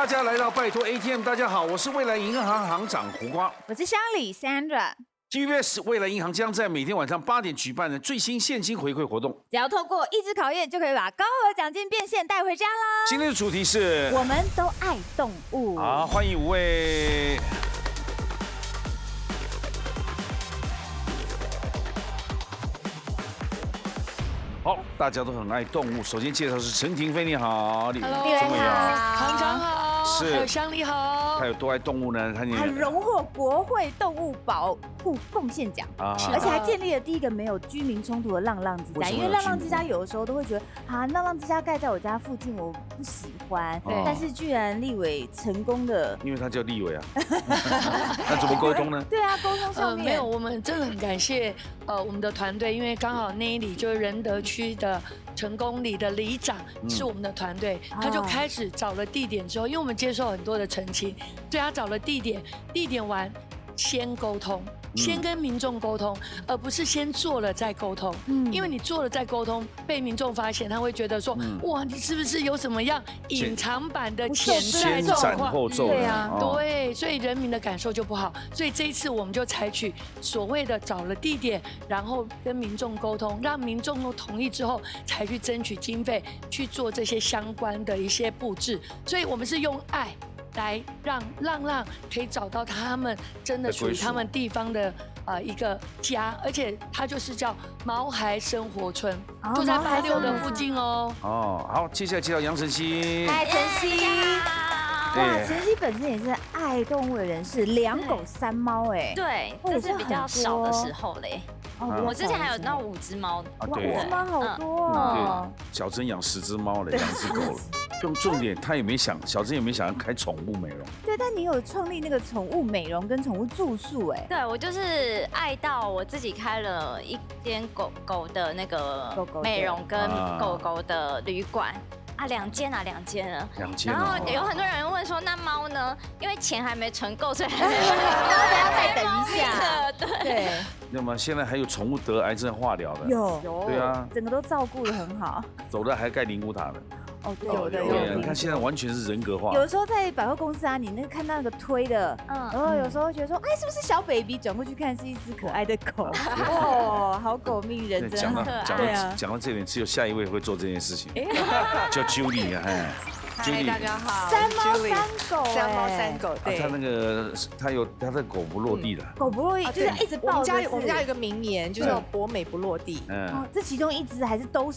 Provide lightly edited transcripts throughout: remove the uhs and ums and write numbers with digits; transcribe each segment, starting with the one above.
大家来到拜托 ATM， 大家好，我是未来银行行长胡瓜，我是乡里 Sandra。GBS 未来银行将在每天晚上8点举办的最新现金回馈活动，只要透过意志考验，就可以把高额奖金变现带回家啦。今天的主题是我们都爱动物。好，欢迎5位。好，大家都很爱动物。首先介绍是陈婷飞，你好，你 Hello， 怎么样？行长好，是还有乡里好他。有多爱动物呢？他荣获国会动物保护贡献奖，啊而且还建立了第一个没有居民冲突的浪浪之家。因为浪浪之家有的时候都会觉得啊，浪浪之家盖在我家附近，我不喜欢。对但是居然立委成功的，因为他叫立委啊，那怎么沟通呢？对啊，沟通上面没有，我们真的很感谢我们的团队，因为刚好那一里就是仁德区的成功里的里长是我们的团队，他就开始找了地点之后，因为我们接受很多的澄清，所以他找了地点，地点完先沟通。先跟民众沟通，而不是先做了再沟通。因为你做了再沟通，被民众发现，他会觉得说，哇，你是不是有什么样隐藏版的潜在先斩状况？后奏，对啊，对，所以人民的感受就不好。所以这一次我们就采取所谓的找了地点，然后跟民众沟通，让民众都同意之后，才去争取经费去做这些相关的一些布置。所以我们是用爱来让浪浪可以找到他们真的属于他们地方的一个家，而且它就是叫毛孩生活村，就在86的附近哦。哦，好，接下来介绍杨晨曦。嗨，晨曦。哇，晨曦本身也是爱动物的人士，2狗3猫哎。对，这是比较少的时候嘞。我之前还有那5只猫，啊，对，5只猫好多哦。对，小珍养10只猫了，2只狗了。重点，他也没想，小珍也没想要开宠物美容。对，但你有创立那个宠物美容跟宠物住宿哎。对，我就是爱到我自己开了一间狗狗的那个美容跟狗狗的旅馆。2间啊，2间了。然后有很多人问说，那猫呢？因为钱还没存够，所以还没要再等一下。对。那么现在还有宠物得癌症化疗的。有。对啊。整个都照顾得很好。走的还盖灵骨塔的。哦，对，有。你看现在完全是人格化。有时候在百货公司啊，你那个看到那个推的，然后有时候觉得说，哎，是不是小 baby？ 转过去看是一只可爱的狗。哦，好狗命人真可爱。讲到这点，只有下一位会做这件事情，叫 Julie 哎。嗨，大家好。3猫3狗，3猫3狗，对。他那个他的狗不落地的。狗不落地就是一直抱着。我们家有一个名言，就是博美不落地。哦，这其中一只还是都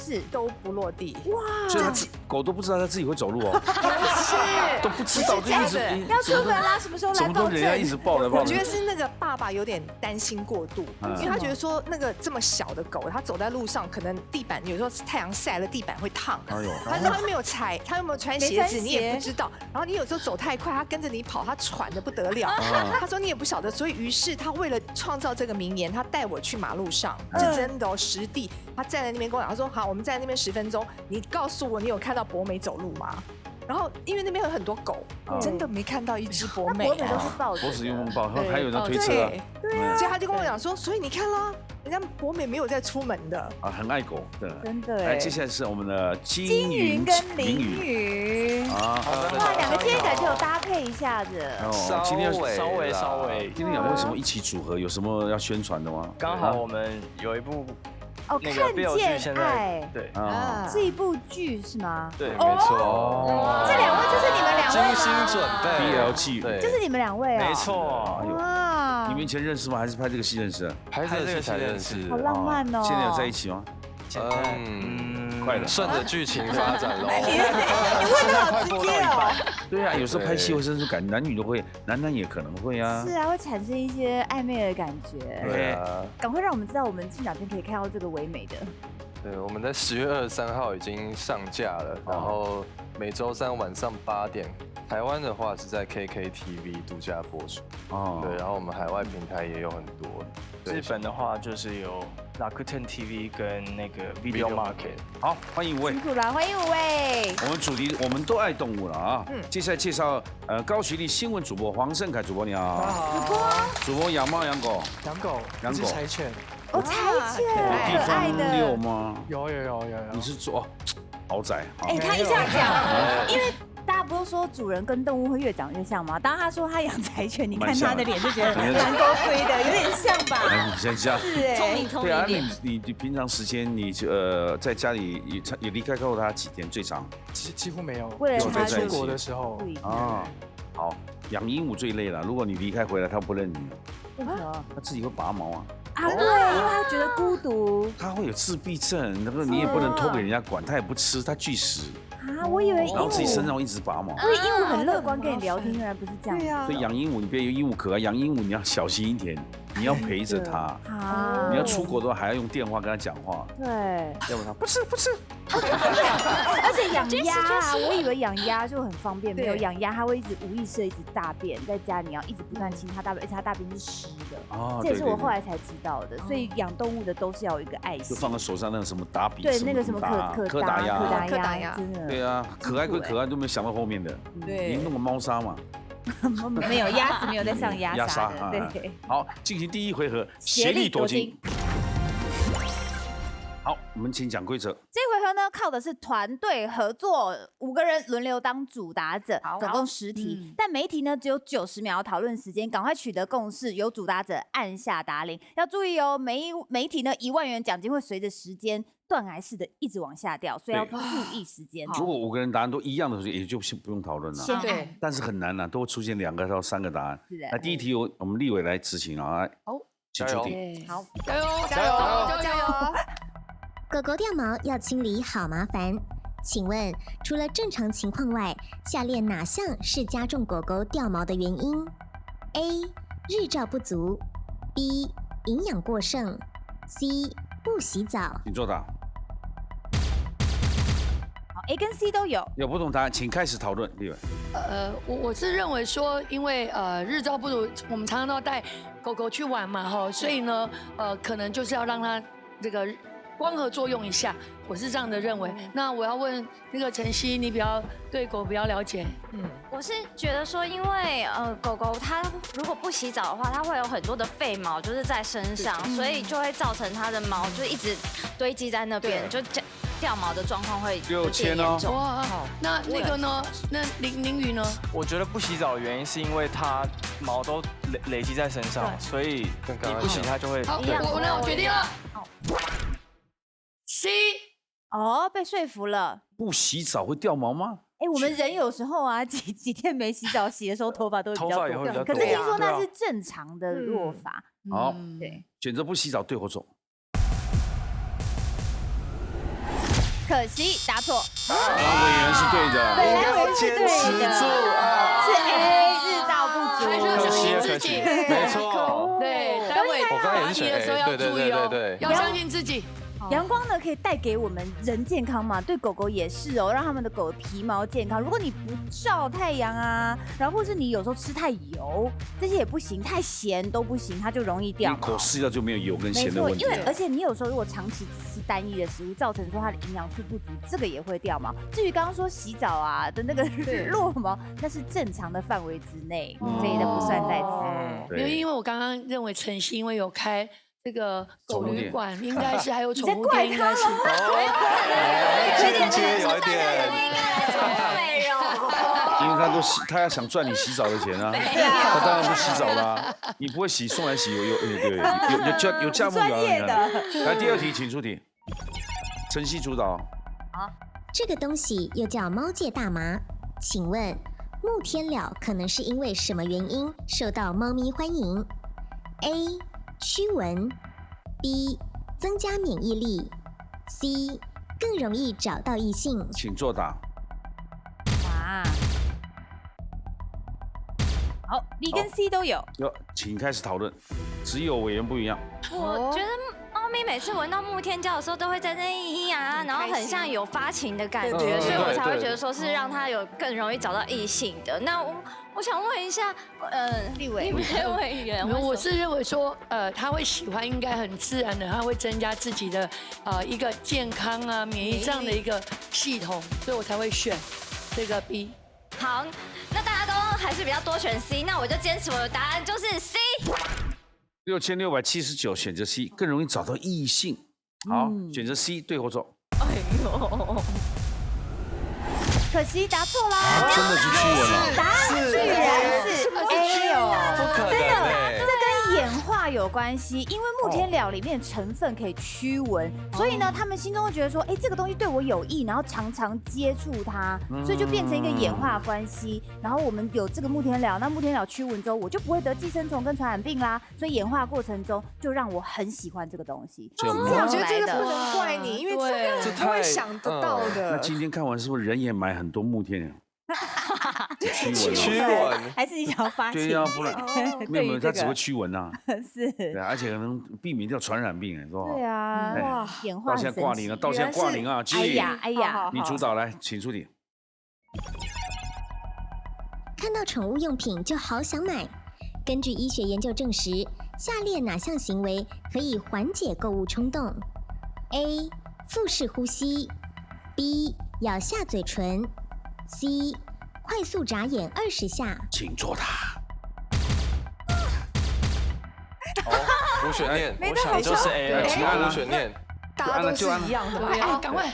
不落地？哇！所以狗都不知道它自己会走路哦。是。都不知道，就一直要出门啦，什么时候来？怎么都人家一直抱着抱着。我觉得是那个爸爸有点担心过度，因为他觉得说那个这么小的狗，它走在路上，可能地板有时候太阳晒了，地板会烫。哎呦。他又没有踩，他又没有穿鞋子，你也不知道。然后你有时候走太快，他跟着你跑，他喘得不得了。他说你也不晓得，所以于是他为了创造这个名言，他带我去马路上，是真的哦，实地。他站在那边跟我讲，他说好，我们站在那边10分钟，你告诉我你有看到博美走路吗？然后因为那边有很多狗，真的没看到一只博美。博美都是抱着，博美用抱，还有人推车。对啊，所以他就跟我讲说，所以你看啦。人家博美没有在出门的啊，很爱狗，对，真的。来，接下来是我们的金云跟凌云啊，哇，2个今天感觉有搭配一下子。哦，今天稍微。今天2位为什么一起组合？有什么要宣传的吗？刚好我们有一部哦，看见爱，对啊，是一部剧是吗？对，没错。这2位就是你们2位吗？精心准备 BL 剧，对，就是你们2位啊。没错。哇，你们以前认识吗？还是拍这个戏认识？拍这个戏才认识。好浪漫哦。现在有在一起吗？快了，顺着剧情发展喽。你问的好直接哦。对啊，有时候拍戏会生出感，男女都会，男也可能会啊。是啊，会产生一些暧昧的感觉。对啊。赶快让我们知道，我们去哪边可以看到这个唯美的。对，我们在10月23号已经上架了，然后每周3晚上8点，台湾的话是在 KKTV 独家播出。哦。对，然后我们海外平台也有很多。日本的话就是有 Rakuten TV 跟那个 Video Market。好，欢迎5位。辛苦了，欢迎5位。我们主题我们都爱动物了啊。接下来介绍高学历新闻主播黄胜凯主播，你好。主播养猫养狗。养狗。柴犬。哦，柴犬。有地方遛吗？有。你是做豪宅？哎，他一下讲，因为大家不都说主人跟动物会越长越像吗？当他说他养柴犬，你看他的脸就觉得蛮勾追的，有点像吧？你像这样是哎，聪对啊，明你平常时间你在家里也离开过他几天最长？几乎没有。为了他出国的时候啊，好，养鹦鹉最累了。如果你离开回来，它不认你，为什么？它自己会拔毛啊。啊，对，因为他觉得孤独。它会有自闭症，那个你也不能偷给人家管，它也不吃，它拒食。啊，我以为鹦然后自己身鹉，上一直拔毛。我以为鹦鹉很乐观跟你聊天，原来不是这样。对啊所以养鹦鹉，你别以为鹦鹉可爱，养鹦鹉你要小心一点，你要陪着它。好，你要出国的话，还要用电话跟它讲话，对，要不然它不吃不吃。而且养鸭啊，我以为养鸭就很方便，没有养鸭，它会一直无意识一直大便，在家你要一直不断清它大便，而且它大便是湿的。哦，这也是我后来才知道的。所以养动物的都是要有一个爱心，就放在手上那个什么打笔，对，那个什么柯达鸭，真的。对啊，可爱归可爱，都没有想到后面的。对，你弄个猫砂嘛？没有，鸭子没有在上鸭砂的。对，好，进行第一回合，协力夺金。好，我们请讲规则。这回合呢，靠的是团队合作，5个人轮流当主答者，总共10题，但每一题呢只有90秒讨论时间，赶快取得共识，由主答者按下答铃。要注意哦，每一题呢1万元奖金会随着时间断崖式的一直往下掉，所以要注意时间。如果5个人答案都一样的时候，也就不用讨论了。先按，但是很难呐，都会出现2个到3个答案。那第一题由我们立委来执行啊，好，请出题。好，加油，加油，加油！狗狗掉毛要清理好麻烦，请问除了正常情况外，下列哪项是加重狗狗掉毛的原因 ？A. 日照不足 ，B. 营养过剩 ，C. 不洗澡。请作答。好 ，A 跟 C 都有。有不同答案，请开始讨论。立委。我是认为说，因为日照不足，我们常常都要带狗狗去玩嘛，哈，所以呢，可能就是要让它这个光合作用一下，我是这样的认为。那我要问那个晨曦，你对狗比较了解。我是觉得说，因为狗狗它如果不洗澡的话，它会有很多的废毛就是在身上，所以就会造成它的毛就一直堆积在那边，就掉毛的状况会6000哦。哇，那个呢？那林宇呢？我觉得不洗澡的原因是因为它毛都累积在身上，所以你不洗它就会。好，我决定了。C。哦，被说服了。不洗澡会掉毛吗？哎，我们人有时候啊，几天没洗澡，洗的时候头发都会比较多。可是听说那是正常的落发。好，对，选择不洗澡，对或错？可惜答错。委员是对的。本来委员是对的，是 A 日照不足。可惜自己，没错。对，待会我刚刚也是选 A 的时候要注意哦，要相信自己。阳光呢可以带给我们人健康嘛，对狗狗也是哦，让他们的狗皮毛健康。如果你不照太阳啊，然后或是你有时候吃太油，这些也不行，太咸都不行，它就容易掉毛。一口吃掉就没有油跟咸的问题。因为而且你有时候如果长期吃单一的食物，造成说它的营养素不足，这个也会掉毛。至于刚刚说洗澡啊的那个落毛，那是正常的范围之内，所以都不算在此。因为我刚刚认为晨曦因为有开这个狗旅馆，应该是还有宠物店，应该是。间接有一点。因为他要想赚你洗澡的钱啊，他当然不洗澡啦。你不会洗，送来洗有价目表演的。来第2题，请出题。晨曦主导。这个东西又叫猫界大麻，请问木天蓼可能是因为什么原因受到猫咪欢迎 ？A. 驱蚊 B. 增加免疫力 C. 更容易找到异性。请作答。哇，好 ，B 跟 C 都有。请开始讨论。只有委员不一样。我觉得猫咪每次闻到木天蓼的时候，都会在那咿呀，然后很像有发情的感觉，所以我才会觉得说是让它有更容易找到异性的。那我想问一下，立委委员，我是认为说，他会喜欢应该很自然的，他会增加自己的一个健康啊、免疫这样的一个系统，所以我才会选这个 B。好，那大家都还是比较多选 C， 那我就坚持我的答案就是 C。6679选择 C， 更容易找到异性。好，选择 C， 对或错？哎呦！可惜答错啦。真的是驱蚊了。答案居然是 A 哦，不可能这跟演化有关系，因为木天蓼里面的成分可以驱蚊，所以呢，他们心中会觉得说，哎，这个东西对我有益，然后常常接触它，所以就变成一个演化关系。然后我们有这个木天蓼，那木天蓼驱蚊之后，我就不会得寄生虫跟传染病啦。所以演化过程中，就让我很喜欢这个东西。我觉得这个不能怪你，因为这个不会想得到的。那今天看完是不是人也买很多木天蓼？驱蚊，还是你想要发对呀，不然没有，它只会驱蚊呐。是，对，而且可能避免掉传染病，是吧？对啊，哇，演化到现在挂零了，到现在挂零啊！哎呀，你主导来，请出题。看到宠物用品就好想买。根据医学研究证实，下列哪项行为可以缓解购物冲动 ？A. 腹式呼吸 B. 咬下嘴唇 C. 快速眨眼20下。请作答。无悬念，我想就是 A 了，其他无悬念，大家都是一样的，赶快！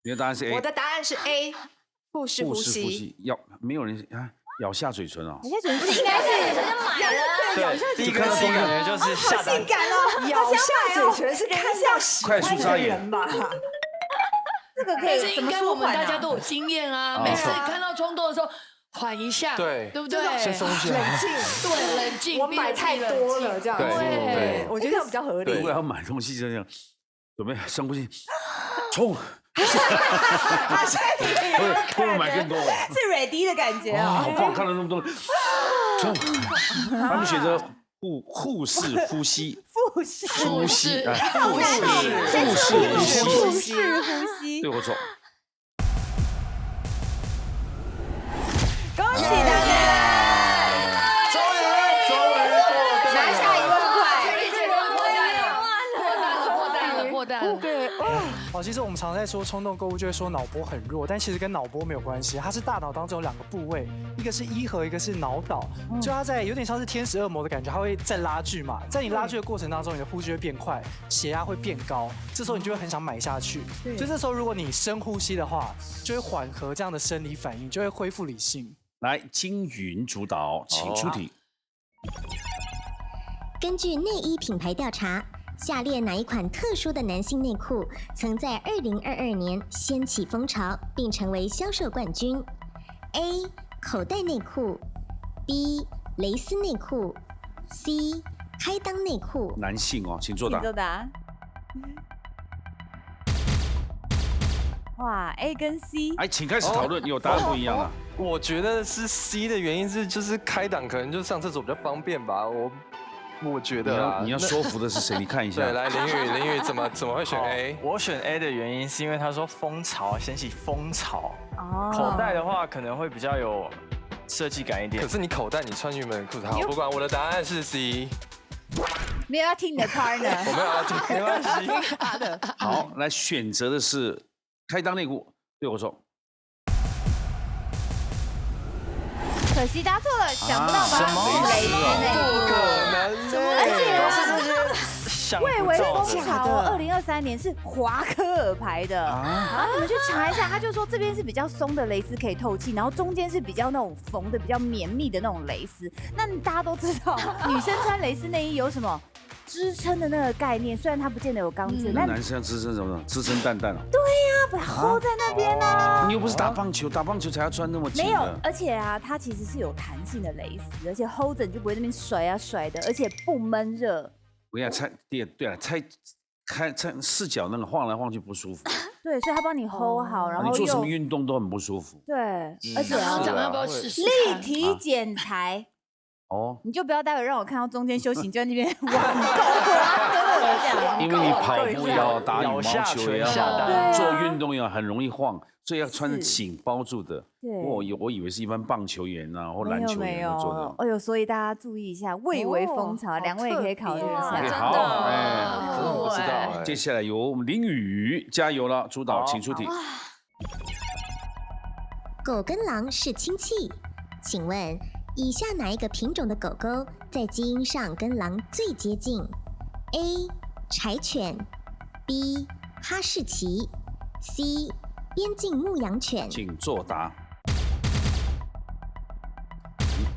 你的答案是 A。我的答案是 A， 腹式呼吸。没有人啊，咬下嘴唇哦。咬下嘴唇应该是买了。对，第一个感觉就是下单。性感哦，咬下嘴唇是看到喜欢的人吧？这个可但是应以怎么说该我们大家啊？都有经验啊，每次看到冲动的时候，缓一下，对不对？先松下，冷静，对，冷静。我买太多了，这样子，对，我觉得这样比较合理。如果要买东西就这样，准备深呼吸，冲！会不会买更多？是 ready 的感觉哇，哦。好棒！看了那么多，冲！他们选择腹式呼吸，腹式呼吸，腹式呼吸，对我错。恭喜大家！拿下1万块，破蛋了。哦，其实我们常在说冲动购物，就会说脑波很弱，但其实跟脑波没有关系，它是大脑当中有2个部位，一个是依核，一个是脑岛，就它在有点像是天使恶魔的感觉，它会在拉锯嘛，在你拉锯的过程当中，你的呼吸会变快，血压会变高，这时候你就会很想买下去，所以这时候如果你深呼吸的话，就会缓和这样的生理反应，就会恢复理性。来，金云主导，请出题。根据内衣品牌调查，下列哪一款特殊的男性内裤曾在2022年掀起风潮，并成为销售冠军 ？A. 口袋内裤 B. 蕾丝内裤 C. 开裆内裤。男性哦，请作答。作答。哇 ，A 跟 C， 哎，请开始讨论，有答案不一样啊。我觉得是 C 的原因是，就是开档可能就上厕所比较方便吧。我觉得啊，你要说服的是谁？你看一下。对，来林宇怎么会选 A？ 我选 A 的原因是因为他说风潮掀起风潮，口袋的话可能会比较有设计感一点。可是你口袋你穿原本的裤子，好不管，我的答案是 C。没有要听你的 partner， 我没有要听，没关系。他的好，来选择的是开裆内裤，对我说。可惜答错了，想不到吧？蕾丝内裤，而且蔚为风潮，2023年是华科尔牌的，然后你们去查一下，他就说这边是比较松的蕾丝可以透气，然后中间是比较那种缝的比较绵密的那种蕾丝。那大家都知道，女生穿蕾丝内衣有什么支撑的那个概念？虽然它不见得有钢圈，但男生要支撑什么？支撑蛋蛋啊？对呀，把它 hold 在那边啊。你又不是打棒球，打棒球才要穿那么紧。没有，而且啊，它其实是有弹性的蕾丝，而且 hold 着你就不会那边甩啊甩的，而且不闷热。我跟你讲，对了，拆视角那个晃来晃去不舒服。对，所以他帮你 hold 好，然后你做什么运动都很不舒服。对，而且校长要不要试试？立体剪裁。哦，你就不要待会让我看到中间休息，你就在那边网购这样。因为你跑步也好，打羽毛球也好，做运动也好，很容易晃，所以要穿紧包住的。对，我以为是一般棒球员啊或篮球员会做的。哎呦，所以大家注意一下，蔚为风潮，两位也可以考虑一下。好，真的不知道。接下来由我们林宇加油了，主导，请出题。狗跟狼是亲戚，请问以下哪一个品种的狗狗在基因上跟狼最接近 ？A. 柴犬 B. 哈士奇 C. 边境牧羊犬。请作答。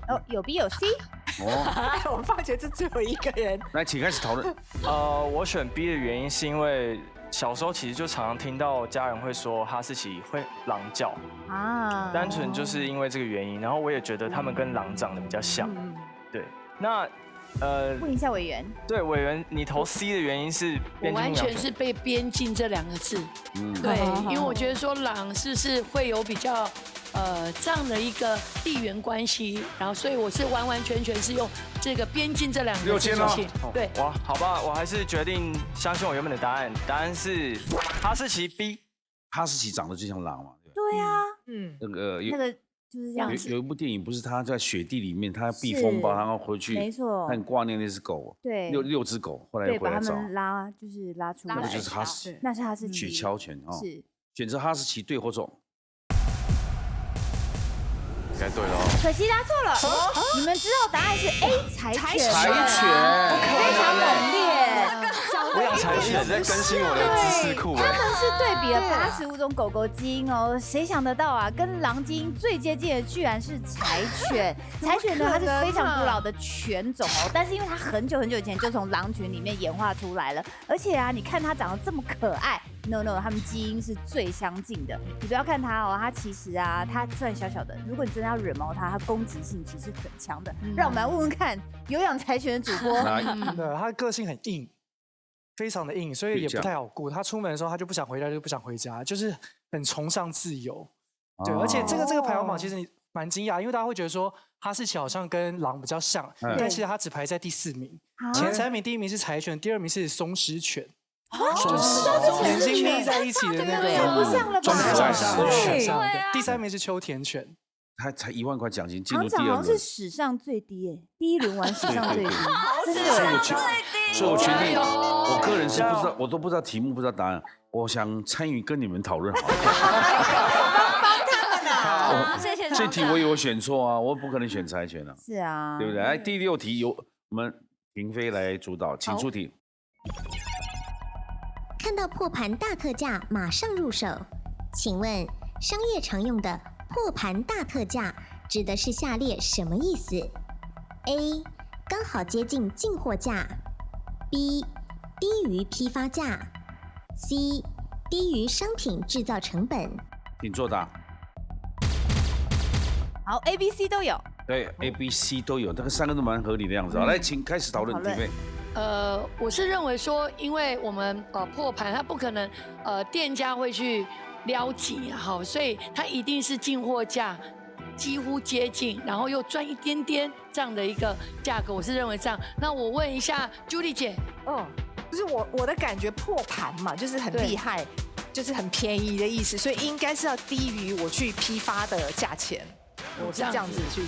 哦，有 B 有 C。哦，我发觉这只有一个人。来，请开始讨论。我选 B 的原因是因为小时候其实就常常听到家人会说哈士奇会狼叫啊，单纯就是因为这个原因。然后我也觉得他们跟狼长得比较像。对，那问一下委员。对，委员，你投 C 的原因是我完全是被边境这2个字。对，因为我觉得说狼是不是会有比较这样的一个地缘关系，然后所以我是完完全全是用这个边境这2个字去写。对，哇，好吧，我还是决定相信我原本的答案，答案是哈士奇 B。哈士奇长得就像狼嘛。对啊，那个就是这样子。有一部电影不是他在雪地里面，他避风包，然后回去，没错，很挂念那只狗。对，6只狗，后来又回来找。把他们拉出来。那就是哈士奇，那是哈士奇。雪橇犬啊。是。选择哈士奇，对或错？应该对了。可惜答错了。你们知道答案是 A 柴犬。柴犬非常猛烈。我养柴犬在更新我的知识库。他们是对比了85种狗狗基因哦，谁想得到啊？跟狼基因最接近的居然是柴犬。柴犬呢，它是非常古老的犬种哦，但是因为它很久以前就从狼群里面演化出来了，而且啊，你看它长得这么可爱。No， 它们基因是最相近的。你不要看它哦，它其实啊，它虽然小小的，如果你真的要惹毛它，它攻击性其实很强的。让我们来问问看，有养柴犬的主播，对，它个性很硬，非常的硬，所以也不太好顾。它出门的时候，它就不想回家，就不想回家，就是很崇尚自由。对，而且这个排行榜其实你蛮惊讶，因为大家会觉得说哈士奇好像跟狼比较像，但其实它只排在第4名，前3名，第1名是柴犬，第2名是松狮犬。眼睛眯在一起的那个，不像了吧？装可爱对，第3名是秋田犬，他才1万块奖金进入第2轮，好像是史上最低哎，第1轮完史上最低，所以我决定，我个人是不知道，我都不知道题目，不知道答案，我想参与跟你们讨论好了。谢谢。这题我有选错啊，我不可能选柴犬啊。是啊，对不对？来，第6题由我们评飞来主导，请出题。看到破盘大特价，马上入手。请问，商业常用的破盘大特价指的是下列什么意思 ？A. 刚好接近进货价 ；B. 低于批发价 ；C. 低于商品制造成本。请作答。好 ，A、B、C 都有。对 ，A、B、C 都有，这个3个都蛮合理的样子啊。来，请开始讨论评飞。我是认为说，因为我们破盘，它不可能店家会去撩起好，所以它一定是进货价几乎接近，然后又赚一点点这样的一个价格，我是认为这样。那我问一下 Judy 姐，就是我的感觉破盘嘛，就是很厉害，就是很便宜的意思，所以应该是要低于我去批发的价钱，我是这样子去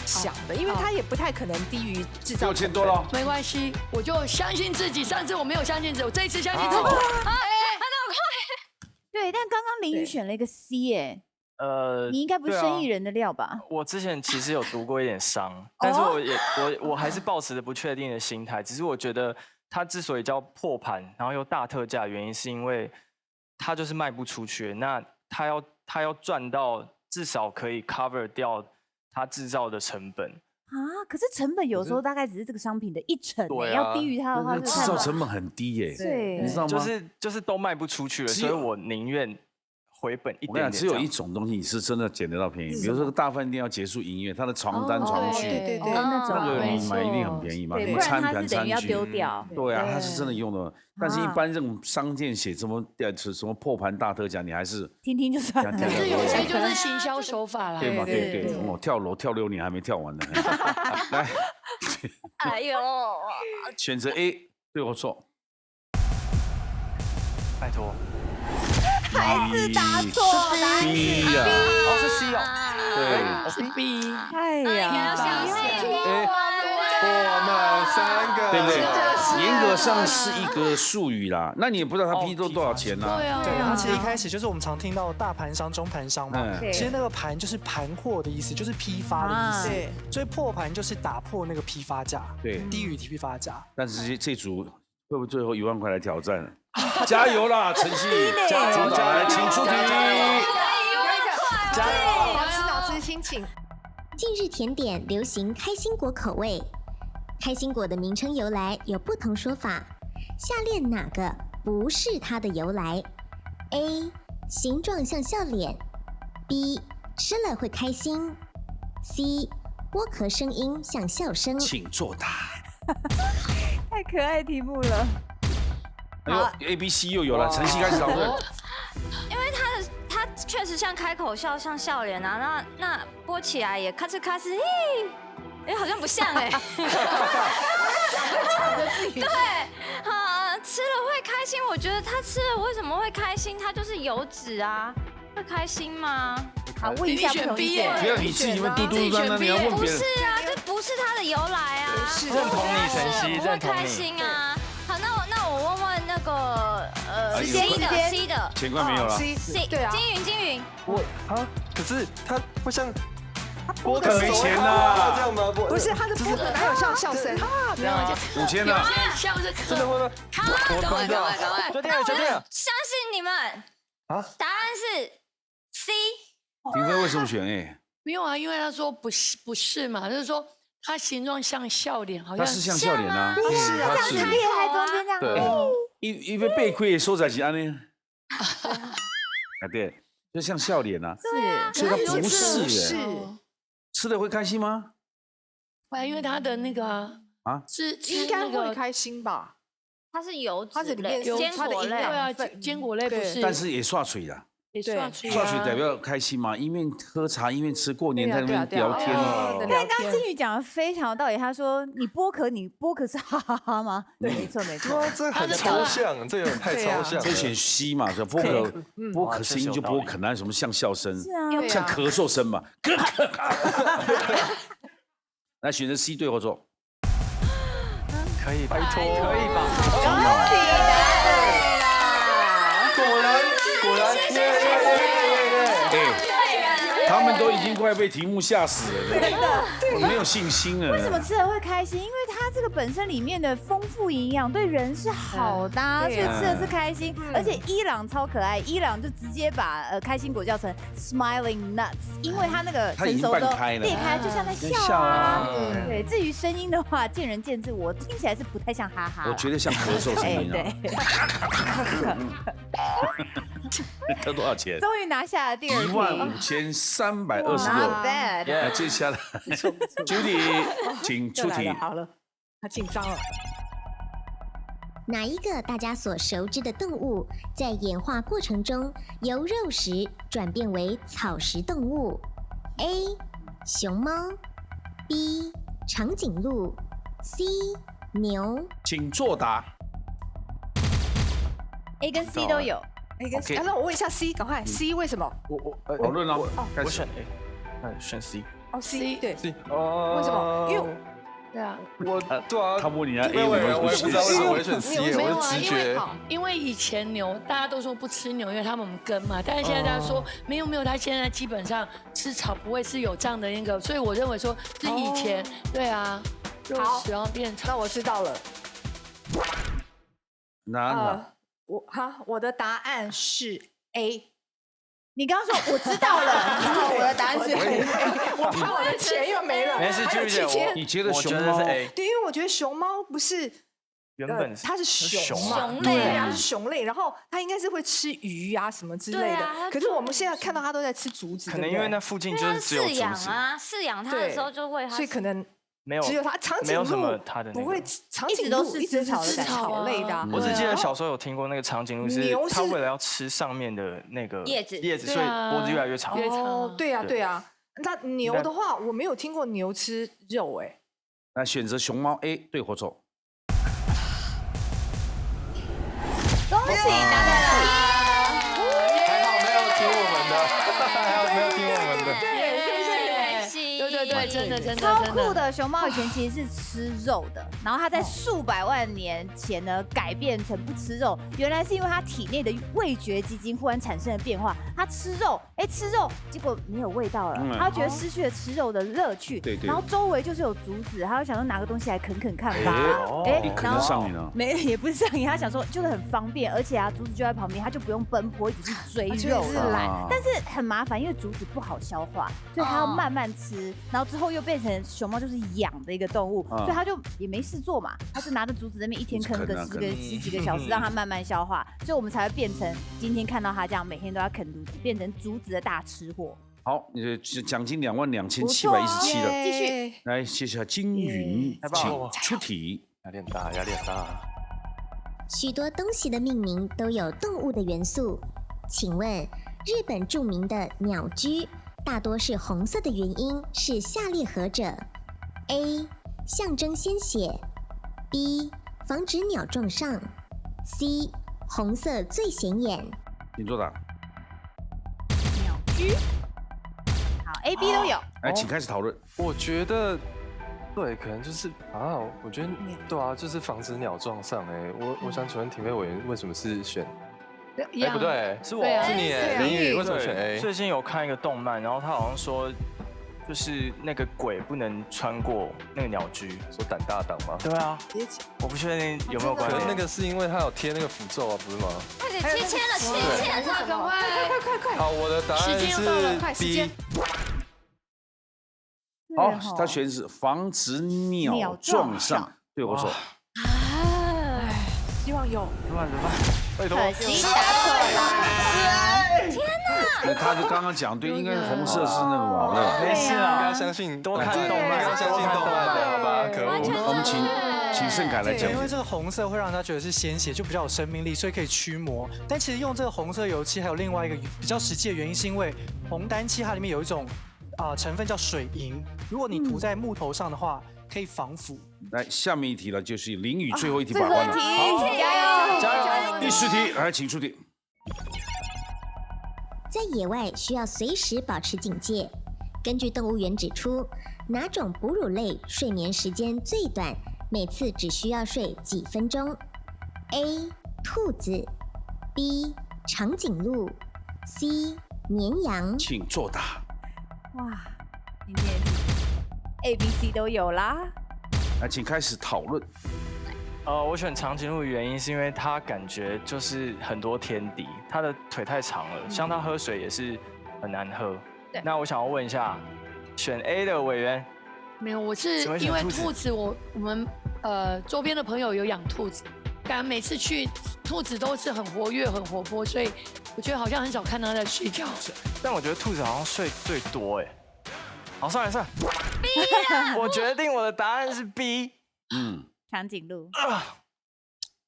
想的，因为它也不太可能低于制造成本。6000多了，没关系，我就相信自己。上次我没有相信自己，我这一次相信自己。对，但刚刚林宇选了一个 C 哎，你应该不是生意人的料吧？我之前其实有读过一点商，但是我还是抱持着不确定的心态。只是我觉得它之所以叫破盘，然后又大特价，原因是因为它就是卖不出去，那它要赚到至少可以 cover 掉它制造的成本啊，可是成本有时候大概只是这个商品的1成，要低于它的话，制造成本很低耶，对，你知道吗？就是都卖不出去了，所以我宁愿回本一点点。只有一种东西你是真的捡得到便宜，比如说大饭店要结束营业，它的床单床具，对，那个你买一定很便宜嘛，不然它是等于要丢掉。对啊，它是真的用的，但是一般这种商店写什么破盘大特价，你还是听就算了。可是有些就是行销手法啦，对嘛？对，我跳楼跳6年还没跳完呢。来，哎呦，选择 A 对或错？拜托。还是答错，答案是 B 呀，是 C 哦，对，是 B。哎呀，我们3个，对不对？严格上是一个术语啦，那你也不知道他批多少钱呢？对啊，对，它其实一开始就是我们常听到大盘商、中盘商嘛，其实那个盘就是盘货的意思，就是批发的意思，所以破盘就是打破那个批发价，对，低于批发价。但是这组会不会最后1万块来挑战？加油啦，晨曦，加油！来，请出题。加油！脑子心情。近日甜点流行开心果口味，开心果的名称由来有不同说法，下列哪个不是它的由来 ？A. 形状像笑脸 ，B. 吃了会开心 ，C. 剥壳声音像笑声。请作答。太可爱题目了。哎呦 ，A、B、C 又有了，晨曦开始讨论。因为它确实像开口笑，像笑脸啊，那播起来也咔哧咔哧，哎，好像不像哎。对，吃了会开心。我觉得他吃了为什么会开心？它就是油脂啊，会开心吗？好，问一下不同意见。不要你自己问嘟嘟嘟，那你要问别人。不是啊，这不是它的由来啊。认同你，晨曦，认同你。开心啊。好，那我问问那个C 的，钱冠没有了。C 对啊，金云。可是它不像。剥壳没钱呐，这样吗？不是他的剥壳哪有像笑声？5000呢？像是真的会吗？各位，决定了。相信你们啊！答案是 C。评分为什么选 A？ 没有啊，因为他说不是嘛，就是说它形状像笑脸，好像它是像笑脸啊，是啊，这样子裂开中间这样。对，因为背亏收在一起安呢。啊，对，就像笑脸啊。是，所以它不是是。吃了会开心吗？会，因为它的那个啊，是应该会开心吧？它是油脂，它是里面坚果类，对啊，坚果类不是，但是也刷水的。刷水代表开心嘛，一面喝茶一面吃，过年在那边聊天。因为刚金宇讲的非常有道理，他说你剥壳是哈哈哈吗？对，没错。这很抽象，这有点太抽象。这选 C 嘛，说剥壳声音就剥壳，哪有什么像笑声？是啊，像咳嗽声嘛。来选择 C 对或错？可以，拜托，可以吧？恭喜答对啦！果然，他们都已经快被题目吓死了，真的，我没有信心了。为什么吃了会开心？因为它这个本身里面的丰富营养对人是好的，所以吃的是开心。而且伊朗超可爱，伊朗就直接把开心果叫成 smiling nuts， 因为它那个成熟都裂开，就像在笑啊。对，至于声音的话，见仁见智，我听起来是不太像哈哈。我觉得像咳嗽声音啊。这多少钱？终于拿下了第二题，15326。那接下来 ，Judy， 请出题。好了，他紧张了。哪一个大家所熟知的动物，在演化过程中由肉食转变为草食动物 ？A. 熊猫 B. 长颈鹿 C. 牛。请作答。A 跟 C 都有。那我问一下 C， 赶快 C 为什么？我讨论了，我选 A， 那选 C。C 对 C 为什么？因为对啊，他问你啊 A， 我也不知道为什么我会选 C， 我就直觉。因为以前牛大家都说不吃牛，因为他们跟嘛，但是现在大家说没有，他现在基本上吃草不会是有这样的那个，所以我认为说是以前对啊，肉食然后变草。那我知道了。哪？我的答案是 A。你刚刚说我知道了，然后我的答案是 A。我怕我的钱又没了。没事，就是你觉得熊猫是 A？ 对，因为我觉得熊猫不是原本它是熊嘛，对啊，是熊类，然后它应该是会吃鱼啊什么之类的。可是我们现在看到它都在吃竹子，可能因为那附近就是只有竹子啊，饲养它的时候就喂它，所以可能。没有，只有它长颈鹿不会，长颈鹿一直是吃草类的。我只记得小时候有听过那个长颈鹿是它为了要吃上面的那个叶子，所以脖子越来越长。哦，对啊。那牛的话，我没有听过牛吃肉哎。那选择熊猫 A 对或错？恭喜答对了！还好没有听我们的，还好没有听我们的。对，对，真的超酷的。熊猫以前其实是吃肉的，然后它在数百万年前呢改变成不吃肉，原来是因为它体内的味觉基因忽然产生了变化，它吃肉，吃肉，结果没有味道了，它觉得失去了吃肉的乐趣，对，然后周围就是有竹子，他就想说拿个东西来啃啃看吧，然后上瘾了，也不是上瘾，他想说就是很方便，而且竹子就在旁边，他就不用奔波一直去追肉了，但是很麻烦，因为竹子不好消化，所以他要慢慢吃，然后之后又变成熊猫就是养的一个动物，所以他就也没事做嘛，他就拿着竹子那边一天啃个十几个小时，让它慢慢消化，所以我们才会变成今天看到他这样每天都要啃竹子，变成竹子的大吃货。好，奖金22,717了，继续来，接下来金云，请出题。压力很大，压力很大。许多东西的命名都有动物的元素，请问日本著名的鸟居大多是红色的原因是下列何者 ？A. 象征鲜血 B. 防止鸟撞上 C. 红色最显眼。请作答。鸟居，好 ，A、B 都有。来，请开始讨论。我觉得，对，可能就是我觉得对啊，就是防止鸟撞上。我想请问庭委员，为什么是选？不对，是我，是你，林宇，为什么选 A？最近有看一个动漫，然后他好像说，就是那个鬼不能穿过那个鸟居，说胆大党吗？对啊，我不确定有没有关系。那个是因为他有贴那个符咒啊，不是吗？快点切签了，快！好，我的答案是 B。好，他选是防止鸟撞上，对我说。希望有。怎么办？可惜答错了。天哪！他就刚刚讲对，应该红色是那个嘛，没事啊，要相信多看动漫，要相信动漫的，好吧？可恶！我们请盛凯来讲。因为这个红色会让他觉得是鲜血，就比较有生命力，所以可以驱魔。但其实用这个红色油漆还有另外一个比较实际的原因，是因为红丹漆它里面有一种成分叫水银，如果你涂在木头上的话，可以防腐。来，下面一题了，就是淋雨最后一题把关了。好，加油！第10题，来，请出题。在野外需要随时保持警戒。根据动物园指出，哪种哺乳类睡眠时间最短，每次只需要睡几分钟 ？A. 兔子 B. 长颈鹿 C. 绵羊。请作答。哇，今天 A、B、C 都有啦。来，请开始讨论。我选长颈鹿的原因是因为它感觉就是很多天敌，它的腿太长了，像它喝水也是很难喝。那我想要问一下，选 A 的委员，没有，我是因为兔子，我们周边的朋友有养兔子，感觉每次去兔子都是很活跃、很活泼，所以我觉得好像很少看它在睡觉。但我觉得兔子好像睡最多好，算了，我决定我的答案是 B。长颈鹿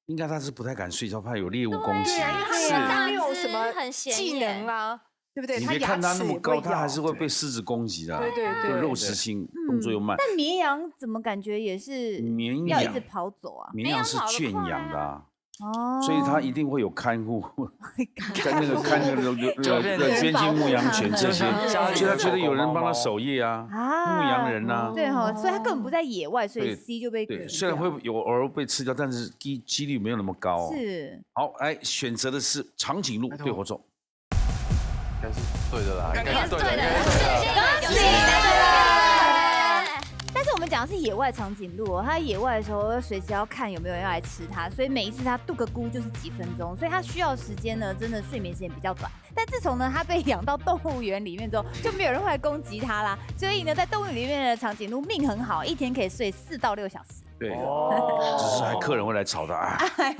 应该他是不太敢睡觉，怕有猎物攻击。是，他没有什么技能啊，对不对？你别看他那么高，他还是会被狮子攻击的。对，肉食性，动作又慢。但绵羊怎么感觉也是要一直跑走啊？绵羊是圈养的所以它一定会有看护，跟那个边境牧羊犬这些，所以他觉得有人帮他守夜啊，牧羊人啊。对所以他根本不在野外，所以 C 就被对，虽然会有偶尔被吃掉，但是几率没有那么高。是。好，来选择的是长颈鹿，对火种。应该是对的啦，应该是对的。恭喜答对了。但是我们讲的是野外长颈鹿它野外的时候随时要看有没有人要来吃它，所以每一次它度个咕就是几分钟，所以它需要时间呢，真的睡眠时间比较短。但自从呢它被养到动物园里面之后，就没有人会来攻击它啦。所以呢，在动物园里面的长颈鹿命很好，一天可以睡4到6小时。对，只是还客人会来吵他，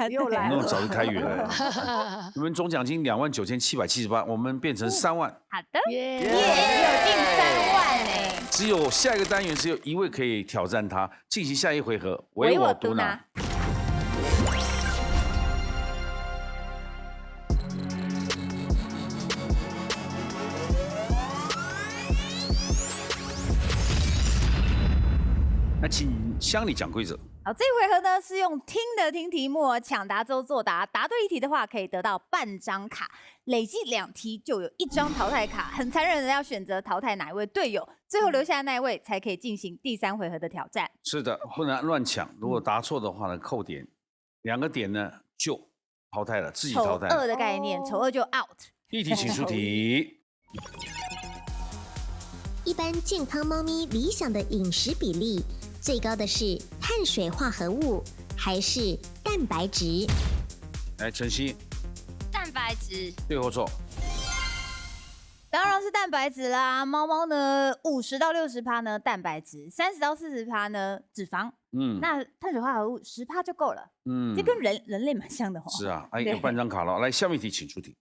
又来了，那么早就开园了。你们总奖金29,778，我们变成3万。好的，有进3万呢。只有下一个单元只有1位可以挑战他，进行下一回合，唯我独拿。那请乡里讲规则。好，这一回合呢是用听的听题目，抢答之后作答，答对一题的话可以得到半张卡，累计2题就有1张淘汰卡，很残忍的要选择淘汰哪一位队友，最后留下的那一位才可以进行第3回合的挑战。是的，不能乱抢，如果答错的话呢，扣点，2个点呢就淘汰了，自己淘汰。丑2的概念，丑2就 out。第一题，请出题。一般健康猫咪理想的饮食比例，最高的是碳水化合物还是蛋白质？来，晨曦，蛋白质。对或错？当然是蛋白质啦，猫猫呢50到60%呢蛋白质，30到40%呢脂肪。那碳水化合物10%就够了。这跟人类蛮像的哦。是啊，有半张卡了。来，下面一题，请出题。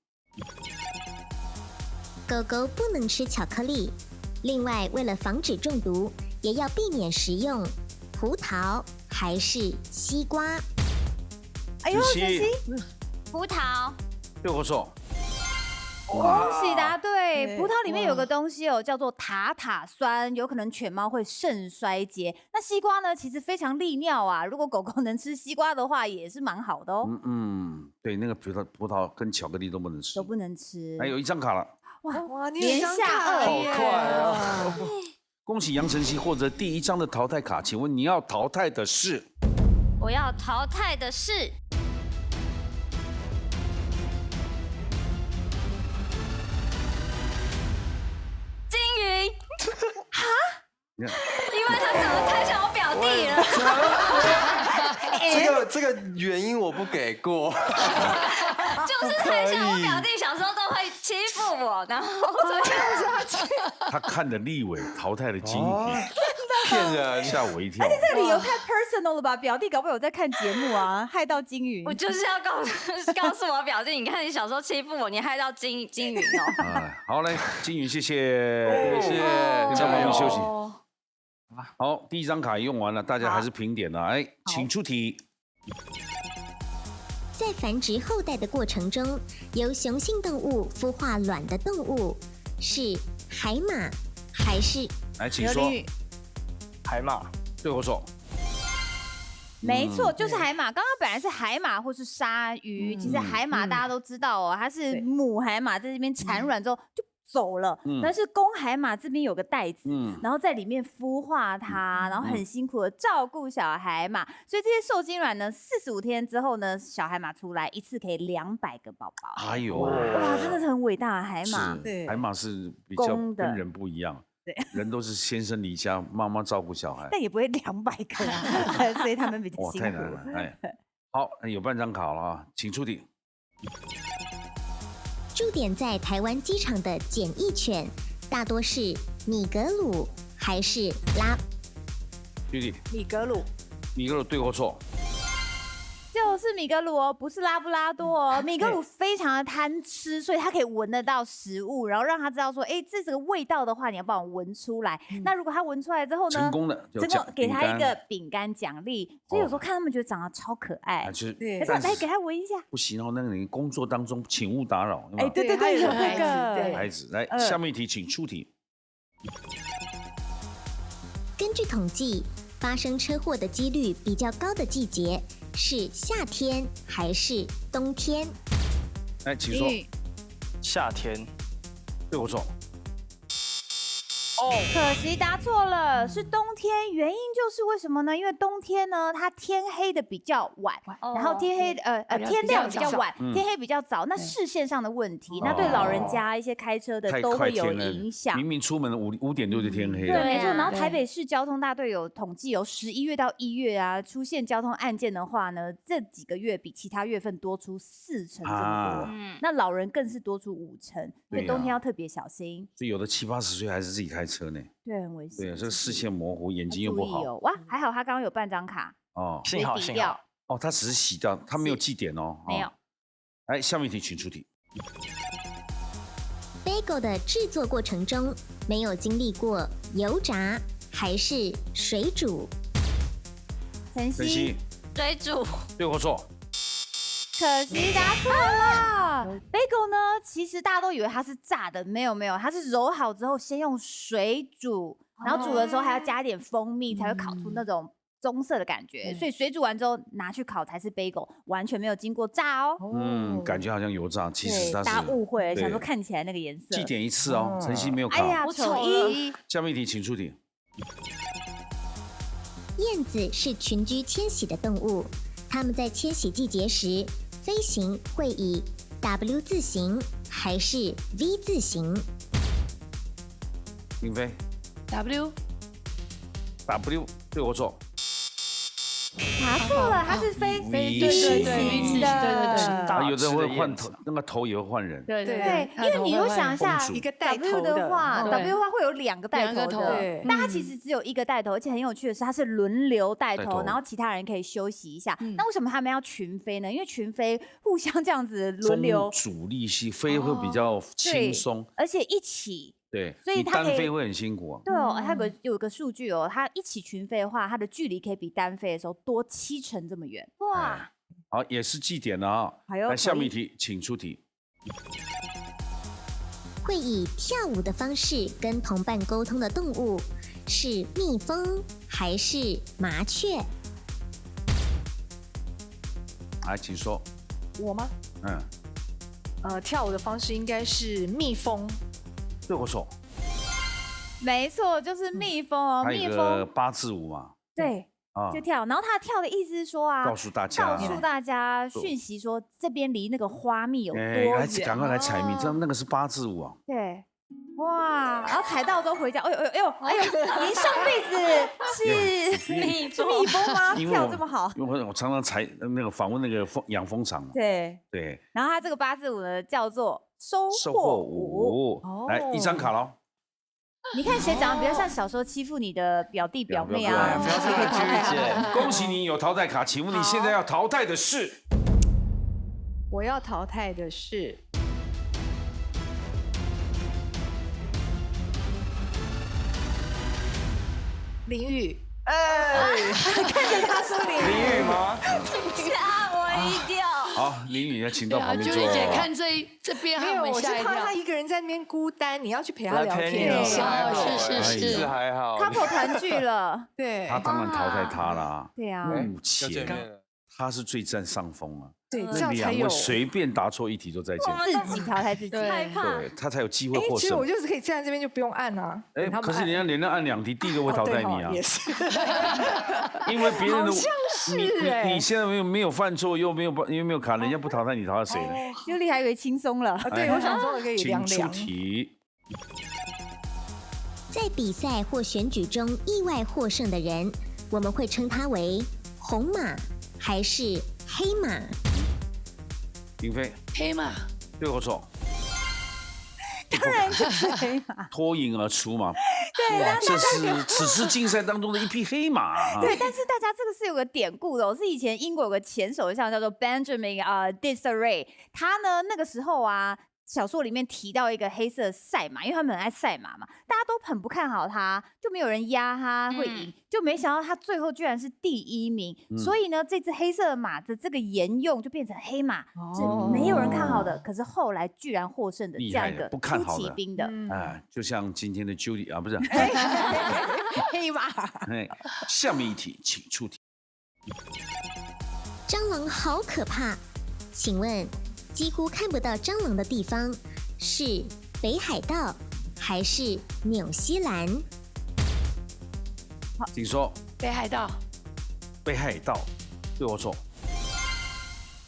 狗狗不能吃巧克力，另外为了防止中毒，也要避免食用葡萄还是西瓜？哎呦，晨曦，葡萄。对或错？恭喜答对！葡萄里面有个东西哦，叫做塔塔酸，有可能犬猫会肾衰竭。那西瓜呢，其实非常利尿啊，如果狗狗能吃西瓜的话，也是蛮好的哦。对，那个葡萄跟巧克力都不能吃，都不能吃。还有1张卡了。哇，你连下2耶！好快啊！恭喜杨晨曦获得第1张的淘汰卡，请问你要淘汰的是？我要淘汰的是金鱼。哈？因为他长得太像我表弟了。这个原因我不给过。就是太像我表弟，小时候都会欺负我，然后所以他看的立委淘汰了金鱼，骗人，吓我一跳。而且这个理由太 personal 了吧？表弟搞不好有在看节目啊，害到金鱼。我就是要告诉我表弟，你看你小时候欺负我，你害到金鱼哦。好嘞，金鱼，谢谢，谢谢，叫妈妈休息。好，第1张卡用完了，大家还是平点了。哎，请出题。在繁殖后代的过程中，由雄性动物孵化卵的动物是海马还是？来，请说。海马。对或错？没错，就是海马。刚刚本来是海马或是鲨鱼，其实海马大家都知道哦，它是母海马在这边产卵之后就走了，但是公海马这边有个袋子，然后在里面孵化它，然后很辛苦的照顾小海马，所以这些受精卵呢，45天之后呢，小海马出来一次可以200个宝宝。哎呦，哇，真的是很伟大的海马。对，海马是比较跟人不一样。对，人都是先生离家，妈妈照顾小孩，但也不会200个啊，所以他们比较辛苦。太难了，哎，好，有半张卡了啊，请出题。驻点在台湾机场的检疫犬，大多是米格鲁还是拉？弟弟，米格鲁。米格鲁对或错？就是米格鲁哦，不是拉布拉多哦。米格鲁非常的贪吃，所以它可以闻得到食物，然后让它知道说，哎，这个味道的话，你要帮我闻出来。那如果它闻出来之后呢，成功给它一个饼干奖励。所以有时候看他们觉得长得超可爱，来给它闻一下。不行哦，那个你工作当中请勿打扰。哎，对，有这个孩子，来下面一题，请出题。根据统计，发生车祸的几率比较高的季节是夏天还是冬天？来，请说。夏天。对或错？可惜答错了，是冬天。原因就是为什么呢？因为冬天呢，它天黑的比较晚，然后天亮比较晚，天黑比较早。那视线上的问题，那对老人家一些开车的都会有影响。明明出门5点多就天黑了。对，没错。然后台北市交通大队有统计，由11月到1月啊，出现交通案件的话呢，这几个月比其他月份多出4成这么多。那老人更是多出5成，所以冬天要特别小心。所以有的70、80岁还是自己开车呢。对，很危险。对，这个视线模糊，眼睛又不好。哇，还好他刚刚有半张卡哦，幸好。哦，他只是洗掉，他没有记点哦。没有。来，下面一题，请出题。Bagel 的制作过程中没有经历过油炸还是水煮？晨曦。水煮。对或错？可惜答错了。Bagel 呢，其实大家都以为它是炸的，没有，它是揉好之后先用水煮，然后煮的时候还要加点蜂蜜，才会烤出那种棕色的感觉，所以水煮完之后拿去烤才是 bagel， 完全没有经过炸哦。感觉好像油炸，其实它是大家误会了，想说看起来那个颜色。记点一次哦，晨曦没有考。哎呀，丑一。下面一题，请出题。燕子是群居迁徙的动物，它们在迁徙季节时飞行会以 W 字形还是 V 字形？林飞 W 对我错。答错了，它是飞对有的人会换头，那个头也会换人。对，因为你又想一下，一个带头的话 ，W 的话会有2个带头的，但它其实只有1个带头，而且很有趣的是，它是轮流带头，然后其他人可以休息一下。那为什么他们要群飞呢？因为群飞互相这样子轮流，主力系飞会比较轻松，而且一起。对，所以单飞会很辛苦啊。对哦，它有个数据哦，它一起群飞的话，它的距离可以比单飞的时候多70%这么远。哇！好，也是记点了啊。来，下面一题，请出题。会以跳舞的方式跟同伴沟通的动物是蜜蜂还是麻雀？来，请说。我吗？跳舞的方式应该是蜜蜂。对我错，没错，就是蜜蜂哦。蜜蜂8字舞嘛，对，就跳。然后他跳的意思是说啊，告诉大家讯息说这边离那个花蜜有多远，赶快来采蜜，知道那个是8字舞啊。对，哇，然后采到之后回家，哎呦，您上辈子是蜜蜂吗？跳这么好，因为我常常访问那个养蜂场嘛。对。然后他这个8字舞呢叫做收获舞。来，1张卡喽。你看谁长得比较像小时候欺负你的表弟表妹啊？不要这么纠结。恭喜你有淘汰卡，请问你现在要淘汰的是？我要淘汰的是林宇。看着他说林宇吗？吓我一跳。好，林宇要请到旁边坐。朱莉姐看这边，没有，我是怕他一个人在那边孤单，你要去陪他聊天一下。是还好。couple 团聚了，对。他当然淘汰他啦。对啊。目前他是最占上风啊。对，这样才有。随便答错一题就再见。自己淘汰自己，害怕。对，他才有机会获胜。其实我就是可以站在这边就不用按啊。可是人家连着按2题，第一个会淘汰你啊。也是。因为别人的好像是你现在没有犯错，又没有卡，人家不淘汰你，淘汰谁呢？Julie还以为轻松了。对，我想说可以凉凉。请出题。在比赛或选举中意外获胜的人，我们会称他为红马还是黑马？林飞，黑马。对我错。当然就是黑马，脱颖而出嘛。对，这是此次竞赛当中的一匹黑马。对，但是大家这个是有个典故的，是以前英国有个前首相叫做 Benjamin Disraeli， 他呢那个时候啊。小说里面提到一个黑色赛马，因为他们很爱赛马嘛，大家都很不看好他，就没有人压他会赢，就没想到他最后居然是第1名。所以呢，这只黑色的马的这个沿用就变成黑马，是没有人看好的，可是后来居然获胜的这样一个出奇兵的，就像今天的 Judy 啊，不是黑马。下面一题，请出题。蟑螂好可怕，请问？几乎看不到蟑螂的地方是北海道还是纽西兰？请说。北海道。北海道，对我错。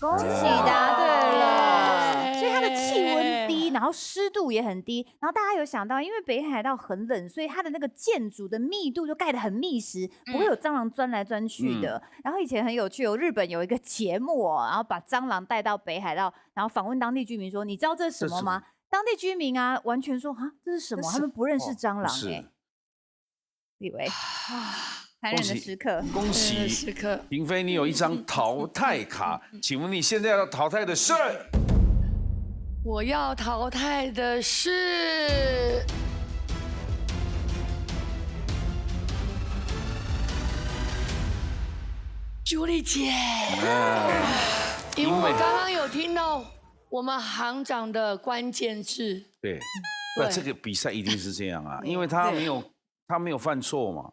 恭喜答对了。所以它的气温低，然后湿度也很低，然后大家有想到，因为北海道很冷，所以它的那个建筑的密度就盖得很密实，不会有蟑螂钻来钻去的。然后以前很有趣哦，日本有一个节目哦，然后把蟑螂带到北海道，然后访问当地居民说：“你知道这是什么吗？”当地居民啊，完全说：“啊，这是什么？”他们不认识蟑螂哎。以为残忍的时刻，恭喜时刻。林飞，你有1张淘汰卡，请问你现在要淘汰的是？我要淘汰的是朱莉姐，因为我刚刚有听到我们行长的关键字。对，这个比赛一定是这样啊，因为他没有犯错嘛。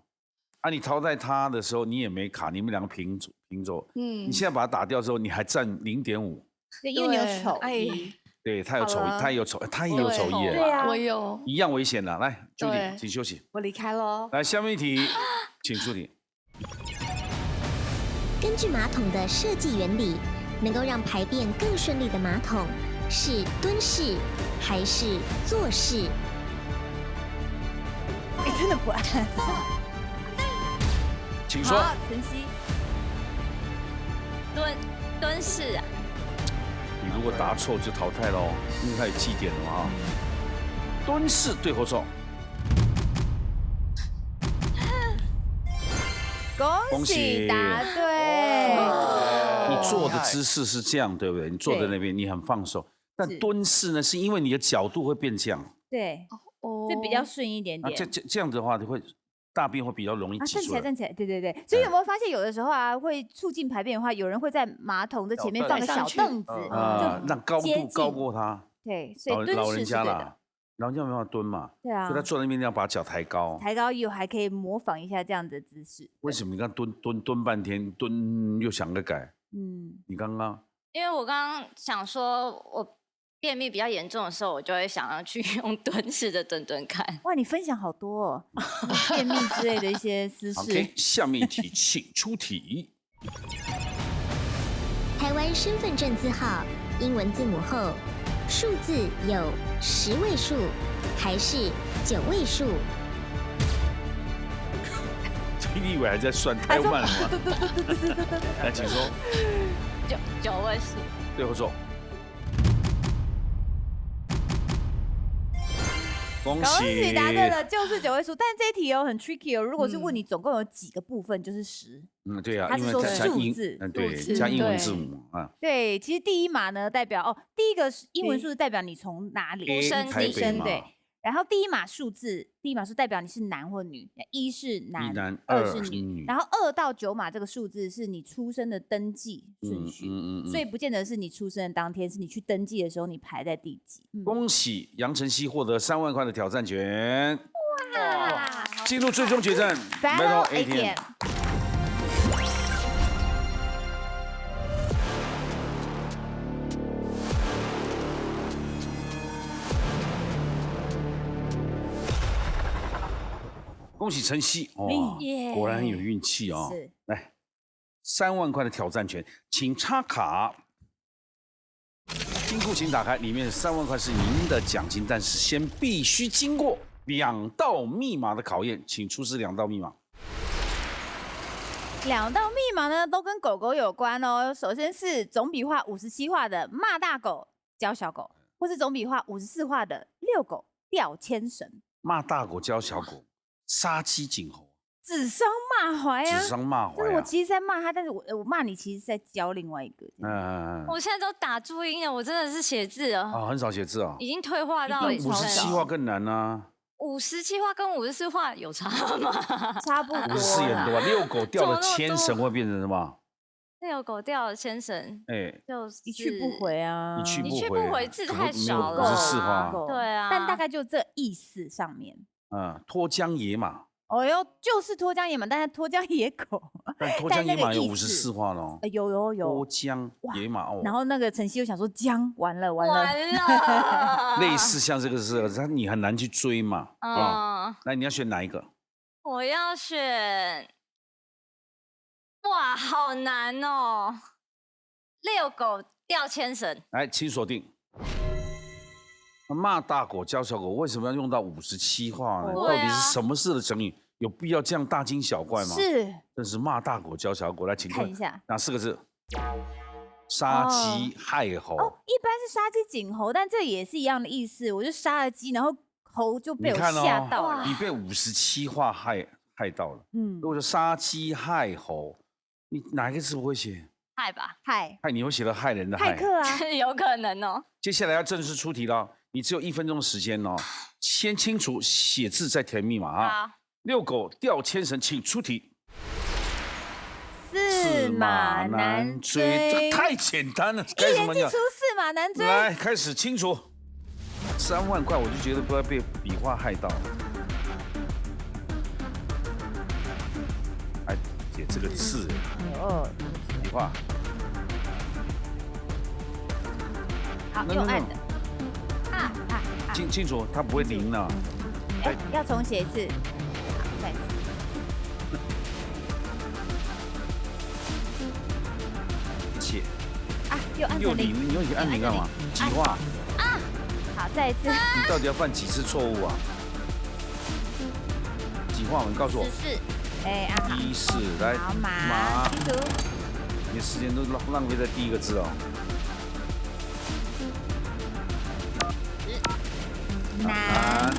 啊，你淘汰他的时候你也没卡，你们两个平手。你现在把他打掉之后，你还占0.5。对，因为你有丑一。对他有丑，他也有丑一。对啊，我有。一样危险的。来，助理，请休息。我离开喽。来，下面一题，请助理。根据马桶的设计原理，能够让排便更顺利的马桶是蹲式还是坐式？真的不按。请说。晨曦。蹲式啊。你如果答错就淘汰喽，因为它有记点了嘛。蹲式对或错？恭喜答对。你坐的姿势是这样，对不对？你坐在那边，你很放手。但蹲式呢，是因为你的角度会变这样。对，就比较顺一点点。这样的话，会大便会比较容易挤出来。站起来，对。所以有没有发现，有的时候啊，会促进排便的话，有人会在马桶的前面放个小凳子，让高度高过他。对，所以蹲式是对的。老人家没办法蹲嘛，对啊，所以他坐在那边要把脚抬高，还可以模仿一下这样的姿势。为什么你刚蹲半天，蹲又想着改？你刚刚因为我刚刚想说，我便秘比较严重的时候，我就会想要去用蹲式的蹲看。哇，你分享好多哦，便秘之类的一些私事。OK， 下面一题，请出题。台湾身份证字号英文字母后，数字有10位数还是9位数？你以为还在算太慢了吗？来，请说。9位数。对或错？恭喜答对了，就是9位数。但这一题很 tricky 哦，如果是问你总共有几个部分，就是10。对啊，它是说数字，对，加英文字母啊。对，其实第一码呢代表第一个英文数字代表你从哪里出生，对。然后第一码数代表你是男或女，1是男，2是女。然后2到9码这个数字是你出生的登记顺序，所以不见得是你出生的当天，是你去登记的时候你排在第几。恭喜杨晨曦获得3万块的挑战权，哇！进入最终决战 Battle ATM。恭喜晨曦哦，果然很有运气哦。来，3万块的挑战权，请插卡。金库请打开，里面3万块是您的奖金，但是先必须经过2道密码的考验，请出示2道密码。2道密码呢，都跟狗狗有关哦。首先是总笔画57画的骂大狗教小狗，或是总笔画54画的遛狗吊牵绳。骂大狗教小狗。杀鸡儆猴，指桑骂槐啊！指桑骂槐，就是我其实在骂他，但是我骂你，其实是在教另外一个。我现在都打注音了，我真的是写字了。很少写字啊，已经退化到57画更难啊。 57画跟54画有差吗？差不多。54也很多啊。遛狗掉了牵绳会变成什么？遛狗掉了牵绳，就是一去不回啊。一去不回字太少了。 54画。对啊。但大概就这意思上面。脱缰野马。哦哟，就是脱缰野马，但是脱缰野狗。但脱缰野马有54画咯。有。脱缰野马哦。然后那个晨曦又想说缰，完了。类似像这个是，你很难去追嘛。来，你要选哪一个？我要选。哇，好难哦！遛狗吊牵绳。来，请锁定。 骂大狗教小狗，为什么要用到57画呢？到底是什么式的成语？有必要这样大惊小怪吗？是，真是骂大狗教小狗。来，请看一下哪4个字？杀鸡害猴。哦，一般是杀鸡儆猴，但这也是一样的意思。我就杀了鸡，然后猴就被我吓到了。你被57画害到了。如果说杀鸡害猴，你哪一个字不会写？ 害吧，害你会写到害人的害，骇客啊，有可能哦。接下来要正式出题了，你只有1分钟的时间哦，先清楚写字再填密码啊。遛狗吊牵绳，请出题。驷马难追，这个太简单了，一言既出驷马难追。来，开始清楚。3万块，我就觉得不要被笔画害到。解这个字。笔画。好，用按的。清楚，它不会零呢。哎，要重写一次。好，再一次。写。啊，又按成零。你用按零干嘛？几画？啊。好，再一次。你到底要犯几次错误啊？几画？你告诉我。14。哎，按好。14，来。好，马。清楚。你的时间都浪费在第一个字哦。难。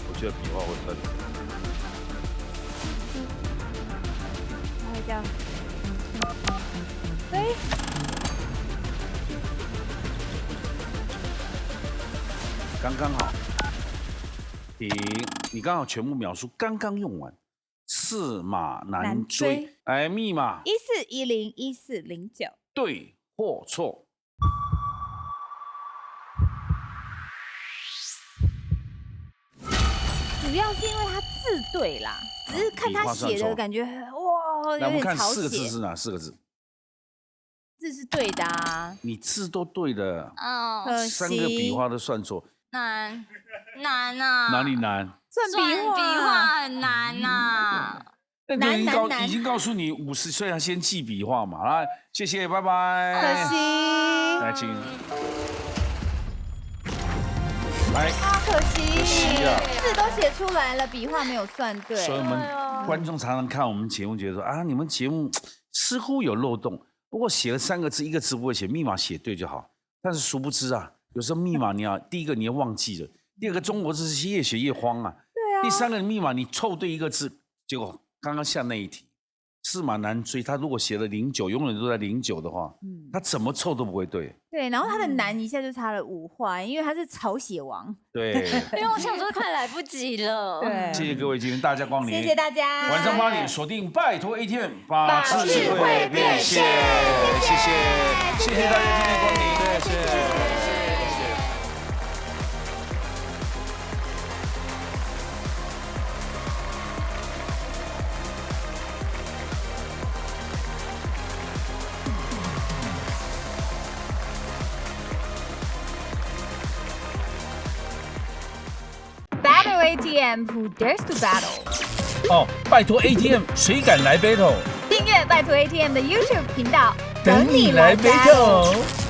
我觉得笔画会分。会这样。对。刚刚好。停，你刚好全部描述刚刚用完。驷马难追。哎，密码。14101409。对或错？主要是因为他字对啦，只是看他写的感觉，哇，有点草写。来，我们看4个字是哪4个字？字是对的啊。你字都对的。哦。3个笔画都算错。难啊！哪里难？算笔画很难呐。难，已经告诉你50岁要先记笔画嘛。来，谢谢，拜拜。可惜。来，请。来，可惜啊，字都写出来了，笔画没有算对。所以我们观众常常看我们节目，觉得说啊，你们节目似乎有漏洞。不过写了3个字，1个字不会写，密码写对就好。但是殊不知啊，有时候密码第一个你要忘记了，第二个中国字是越写越慌啊。对啊。第3个密码你凑对1个字，结果刚刚下那一题，驷马难追。他如果写了09，永远都在09的话，他怎么凑都不会对。对，然后他的难一下就差了5画，因为他是草写王。对。因为我想说快来不及了。对。谢谢各位今天大家光临，谢谢大家。晚上8点锁定拜托 ATM， 把智慧变现。谢谢大家今天光临，谢谢。Battle ATM Who Dares to Battle？ 哦，拜托 ATM， 谁敢来 battle？ 订阅拜托 ATM 的 YouTube 频道，等你来 battle。